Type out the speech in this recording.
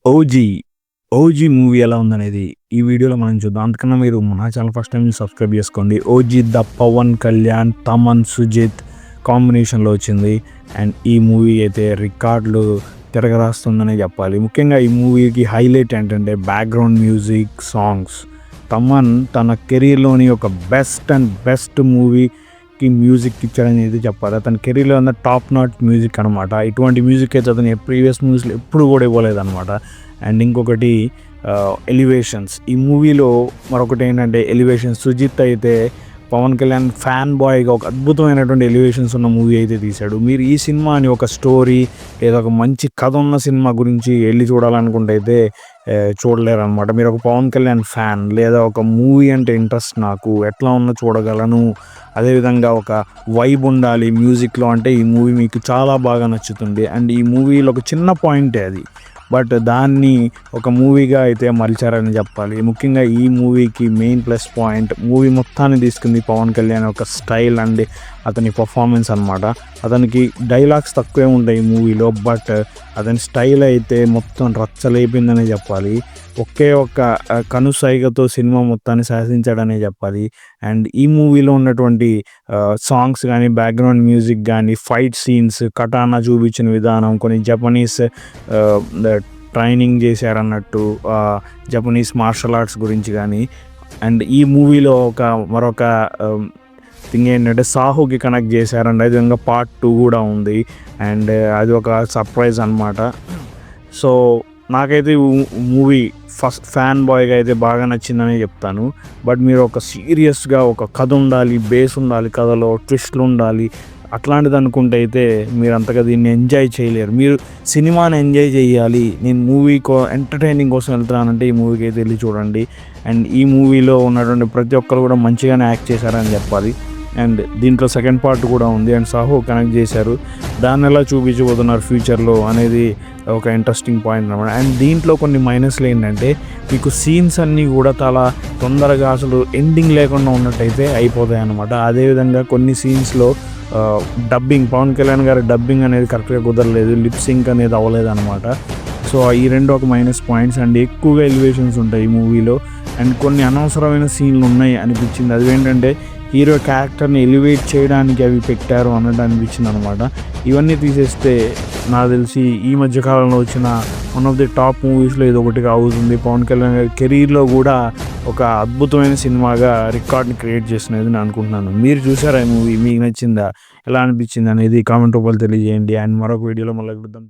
'OG', 'OG' movie ఎలా ఉందనేది ఈ వీడియోలో మనం చూద్దాం. అందుకన్నా మీరు నా ఛానల్ ఫస్ట్ టైం సబ్స్క్రైబ్ చేసుకోండి. 'ఓజీ' ద పవన్ కళ్యాణ్, తమన్, సుజిత్ కాంబినేషన్‌లో వచ్చింది. అండ్ ఈ మూవీ అయితే రికార్డులు తిరగరాస్తుందనే చెప్పాలి. ముఖ్యంగా ఈ మూవీకి హైలైట్ ఏంటంటే బ్యాక్‌గ్రౌండ్ మ్యూజిక్, సాంగ్స్. తమన్ తన కెరీర్‌లోని ఒక బెస్ట్ మూవీకి మ్యూజిక్ ఇచ్చాడనేది చెప్పాలి. అతని కెరీర్‌లో ఉన్న టాప్ నాట్ మ్యూజిక్ అనమాట. ఇటువంటి మ్యూజిక్ అయితే అతను ప్రీవియస్ మూవీస్‌లో ఎప్పుడు కూడా ఇవ్వలేదన్నమాట. అండ్ ఇంకొకటి 'ఎలివేషన్స్'. ఈ మూవీలో మరొకటి ఏంటంటే 'ఎలివేషన్స్'. సుజిత్ అయితే పవన్ కళ్యాణ్ ఫ్యాన్ బాయ్గా ఒక అద్భుతమైనటువంటి ఎలివేషన్స్ ఉన్న మూవీ అయితే తీశాడు. మీరు ఈ సినిమాని ఒక స్టోరీ లేదా ఒక మంచి కథ ఉన్న సినిమా గురించి వెళ్ళి చూడాలనుకుంటే అయితే చూడలేరు అనమాట. మీరు ఒక పవన్ కళ్యాణ్ ఫ్యాన్ లేదా ఒక మూవీ అంటే ఇంట్రెస్ట్, నాకు ఎట్లా ఉన్నా చూడగలను, అదేవిధంగా ఒక వైబ్ ఉండాలి మ్యూజిక్లో అంటే ఈ మూవీ మీకు చాలా బాగా నచ్చుతుంది. అండ్ ఈ మూవీలో ఒక చిన్న పాయింటే అది, బట్ దాన్ని ఒక మూవీగా అయితే మలిచారని చెప్పాలి. ముఖ్యంగా ఈ మూవీకి మెయిన్ ప్లస్ పాయింట్ మూవీ మొత్తాన్ని తీసుకుంది పవన్ కళ్యాణ్ ఒక స్టైల్ అండ్ అతని పర్ఫార్మెన్స్ అనమాట. అతనికి డైలాగ్స్ తక్కువే ఉంటాయి ఈ మూవీలో, బట్ అతని స్టైల్ అయితే మొత్తం రచ్చలేపిందనే చెప్పాలి. ఒకే ఒక్క కనుసైగతో సినిమా మొత్తాన్ని శాసించాడనే చెప్పాలి. అండ్ ఈ మూవీలో ఉన్నటువంటి సాంగ్స్ కానీ, బ్యాక్గ్రౌండ్ మ్యూజిక్ కానీ, ఫైట్ సీన్స్, కటానా చూపించిన విధానం, కొన్ని జపనీస్ ట్రైనింగ్ చేశారన్నట్టు జపనీస్ మార్షల్ ఆర్ట్స్ గురించి కానీ. అండ్ ఈ మూవీలో మరొక థింగ్ ఏంటంటే సాహోకి కనెక్ట్ చేశారండి. అదేవిధంగా పార్ట్ 2 కూడా ఉంది. అండ్ అది ఒక సర్ప్రైజ్ అనమాట. సో నాకైతే మూవీ ఫస్ట్ ఫ్యాన్ బాయ్గా అయితే బాగా నచ్చిందని చెప్తాను. బట్ మీరు ఒక సీరియస్గా ఒక కథ ఉండాలి, బేస్ ఉండాలి, కథలో ట్విస్ట్లు ఉండాలి, అట్లాంటిది అనుకుంటే అయితే మీరు అంతగా దీన్ని ఎంజాయ్ చేయలేరు. మీరు సినిమాని ఎంజాయ్ చేయాలి, నేను ఎంటర్టైనింగ్ కోసం వెళ్తున్నానంటే ఈ మూవీకి అయితే వెళ్ళి చూడండి. అండ్ ఈ మూవీలో ఉన్నటువంటి ప్రతి ఒక్కరు కూడా మంచిగానే యాక్ట్ చేశారని చెప్పాలి. అండ్ దీంట్లో సెకండ్ పార్ట్ కూడా ఉంది. అండ్ సాహో కనెక్ట్ చేశారు, దాన్ని ఎలా చూపించబోతున్నారు ఫ్యూచర్లో అనేది ఒక ఇంట్రెస్టింగ్ పాయింట్ అనమాట. అండ్ దీంట్లో కొన్ని మైనస్లు ఏంటంటే మీకు సీన్స్ అన్నీ కూడా చాలా తొందరగా అసలు ఎండింగ్ లేకుండా ఉన్నట్టయితే అయిపోతాయి అన్నమాట. అదేవిధంగా కొన్ని సీన్స్లో పవన్ కళ్యాణ్ గారి డబ్బింగ్ అనేది కరెక్ట్గా కుదరలేదు, లిప్ సింక్ అనేది అవ్వలేదు అనమాట. సో ఈ రెండు ఒక మైనస్ పాయింట్స్. అండ్ ఎక్కువగా ఎలివేషన్స్ ఉంటాయి ఈ మూవీలో. అండ్ కొన్ని అనవసరమైన సీన్లు ఉన్నాయి అనిపించింది. అది ఏంటంటే హీరో క్యారెక్టర్ని ఎలివేట్ చేయడానికి అవి పెట్టారు అన్నట్టు అనిపించింది అనమాట. ఇవన్నీ తీసేస్తే నాకు తెలిసి ఈ మధ్యకాలంలో వచ్చిన వన్ ఆఫ్ ది టాప్ మూవీస్లో ఇది ఒకటిగా అవుతుంది. పవన్ కళ్యాణ్ గారి కెరీర్లో కూడా ఒక అద్భుతమైన సినిమాగా రికార్డ్ని క్రియేట్ చేసినది నేను అనుకుంటున్నాను. మీరు చూసారా ఈ మూవీ? మీకు నచ్చిందా, ఎలా అనిపించింది అనేది కామెంట్ రూపంలో తెలియజేయండి. అండ్ మరొక వీడియోలో మళ్ళీ కలుద్దాం.